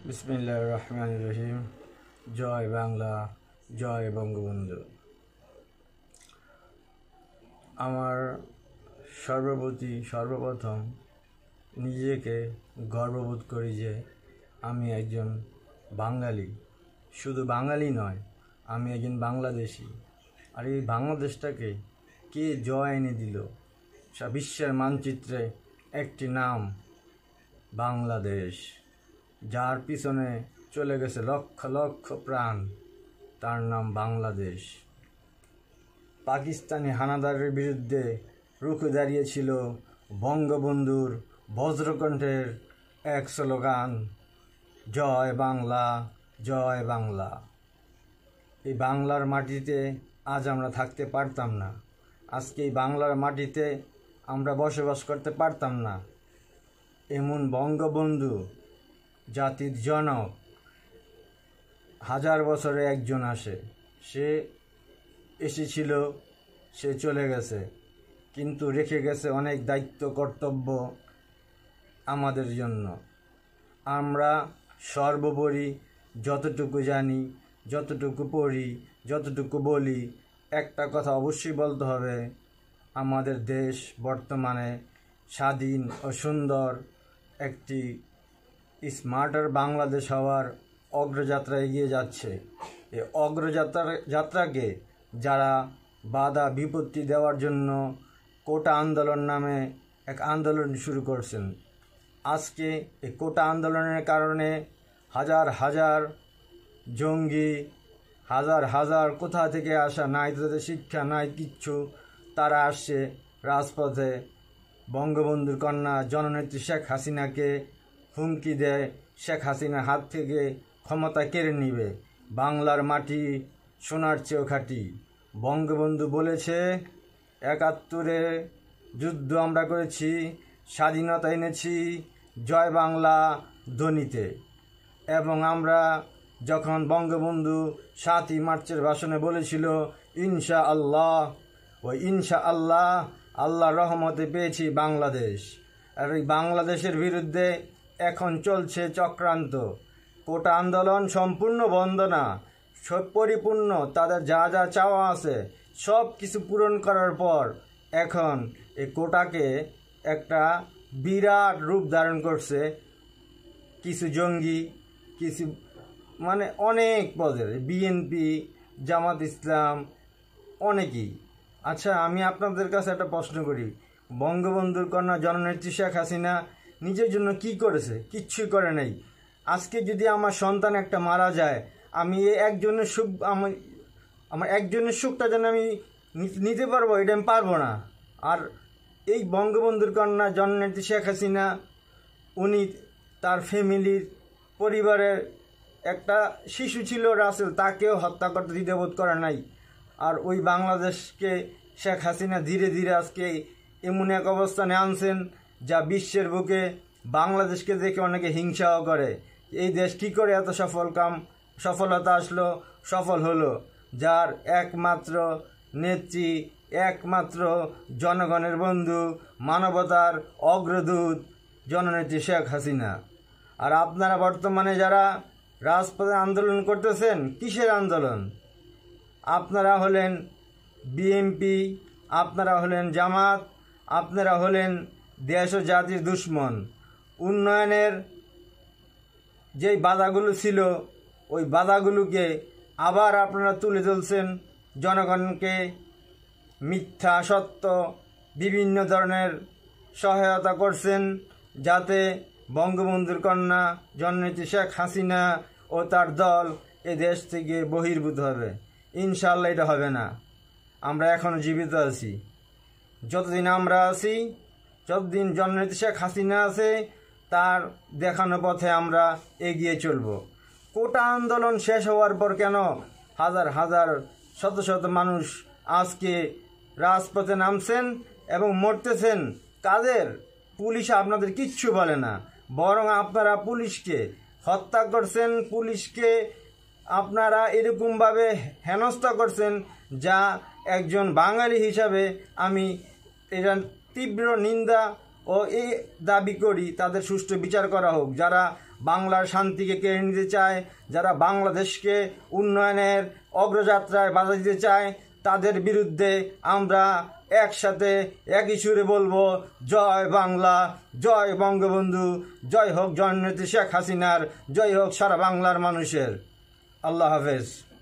বিসমিল্লাহির রহমানির রহিম। জয় বাংলা, জয় বঙ্গবন্ধু। আমার সর্বপ্রথম নিজেকে গর্ববোধ করি যে আমি একজন বাঙালি। শুধু বাঙালি নয়, আমি একজন বাংলাদেশি। আর এই বাংলাদেশটাকে কে জয় এনে দিল? বিশ্বের মানচিত্রে একটি নাম, বাংলাদেশ, যার পিছনে চলে গেছে লক্ষ লক্ষ প্রাণ, তার নাম বাংলাদেশ। পাকিস্তানি হানাদারের বিরুদ্ধে রুখে দাঁড়িয়েছিল বঙ্গবন্ধুর বজ্রকণ্ঠের এক স্লোগান, জয় বাংলা, জয় বাংলা। এই বাংলার মাটিতে আজ আমরা থাকতে পারতাম না, আজকে এই বাংলার মাটিতে আমরা বসবাস করতে পারতাম না। এমন বঙ্গবন্ধু, জাতির জনক, 1000 বছরে একজন আসে। সে এসেছিল, সে চলে গেছে, কিন্তু রেখে গেছে অনেক দায়িত্ব কর্তব্য আমাদের জন্য। আমরা সর্বোপরি যতটুকু জানি, যতটুকু পড়ি, যতটুকু বলি, একটা কথা অবশ্যই বলতে হবে, আমাদের দেশ বর্তমানে স্বাধীন ও সুন্দর একটি স্মার্টার বাংলাদেশ হওয়ার অগ্রযাত্রা এগিয়ে যাচ্ছে। এই অগ্রযাত্রাকে যারা বাধা বিপত্তি দেওয়ার জন্য কোটা আন্দোলন নামে এক আন্দোলন শুরু করছেন, আজকে এই কোটা আন্দোলনের কারণে হাজার হাজার জঙ্গি, হাজার হাজার কোথা থেকে আসা, নাই তাদের শিক্ষা নাই কিচ্ছু, তারা আসছে রাজপথে বঙ্গবন্ধুর কন্যা জননেত্রী শেখ হাসিনাকে হুমকি দেয়, শেখ হাসিনার হাত থেকে ক্ষমতা কেড়ে নিবে। বাংলার মাটি সোনার চেয়েও খাঁটি। বঙ্গবন্ধু বলেছে, ৭১-এ যুদ্ধ আমরা করেছি, স্বাধীনতা এনেছি জয় বাংলা ধ্বনিতে। এবং আমরা যখন বঙ্গবন্ধু ৭ই মার্চের ভাষণে বলেছিল ইনশা আল্লাহ, ওই ইনশা আল্লাহ, আল্লাহর রহমতে পেয়েছি বাংলাদেশ। আর এই বাংলাদেশের বিরুদ্ধে এখন চলছে চক্রান্ত। কোটা আন্দোলন সম্পূর্ণ বন্ধ না, সব পরিপূর্ণ, তাদের যা যা চাওয়া আছে সব কিছু পূরণ করার পর এখন এই কোটাকে একটা বিরাট রূপ ধারণ করছে কিছু জঙ্গি, কিছু মানে অনেক পদের, বিএনপি, জামাত ইসলাম, অনেকেই। আচ্ছা, আমি আপনাদের কাছে একটা প্রশ্ন করি, বঙ্গবন্ধুর কন্যা জননেত্রী শেখ হাসিনা নিজের জন্য কি করেছে? কিচ্ছুই করে নাই। আজকে যদি আমার সন্তান একটা মারা যায়, আমি একজনের সুখ, আমার একজনের সুখটা যেন আমি নিতে পারবো, এটা আমি পারবো না। আর এই বঙ্গবন্ধুর কন্যা জননেত্রী শেখ হাসিনা, উনি তার ফ্যামিলির পরিবারের একটা শিশু ছিল রাসেল, তাকেও হত্যা করতে দ্বিধাবোধ করা নাই। আর ওই বাংলাদেশকে শেখ হাসিনা ধীরে ধীরে আজকে এমন এক অবস্থানে আনছেন যা বিশ্বের বুকে বাংলাদেশকে দেখে অনেকে হিংসাও করে। এই দেশ কী করে এত সফলতা আসলো, সফল হলো? যার একমাত্র নেত্রী, একমাত্র জনগণের বন্ধু, মানবতার অগ্রদূত জননেত্রী শেখ হাসিনা। আর আপনারা বর্তমানে যারা রাজপথে আন্দোলন করতেছেন, কিসের আন্দোলন? আপনারা হলেন বিএনপি, আপনারা হলেন জামাত, আপনারা হলেন দেশ ও জাতির দুশ্মন। উন্নয়নের যেই বাধাগুলো ছিল, ওই বাধাগুলোকে আবার আপনারা তুলে ধরছেন, জনগণকে মিথ্যা সত্য বিভিন্ন ধরনের সহায়তা করছেন, যাতে বঙ্গবন্ধুর কন্যা জননেত্রী শেখ হাসিনা ও তার দল এ দেশ থেকে বহির্ভূত হবে। ইনশাআল্লাহ এটা হবে না। আমরা এখনও জীবিত আছি। যতদিন আমরা আছি, যতদিন জননেত্রী শেখ হাসিনা আছে, তার দেখানো পথে আমরা এগিয়ে চলব। কোটা আন্দোলন শেষ হওয়ার পর কেন হাজার হাজার শত শত মানুষ আজকে রাজপথে নামছেন এবং মরতেছেন? কাদের? পুলিশ আপনাদের কিচ্ছু বলে না, বরং আপনারা পুলিশকে হত্যা করছেন, পুলিশকে আপনারা এরকমভাবে হেনস্থা করছেন, যা একজন বাঙালি হিসাবে আমি এটা তীব্র নিন্দা ও এই দাবি করি, তাদের সুষ্ঠু বিচার করা হোক। যারা বাংলার শান্তিকে কেড়ে নিতে চায়, যারা বাংলাদেশকে উন্নয়নের অগ্রযাত্রায় বাধা দিতে চায়, তাদের বিরুদ্ধে আমরা একসাথে একই সুরে বলবো, জয় বাংলা, জয় বঙ্গবন্ধু, জয় হোক জননেত্রী শেখ হাসিনার, জয় হোক সারা বাংলার মানুষের। আল্লাহ হাফেজ।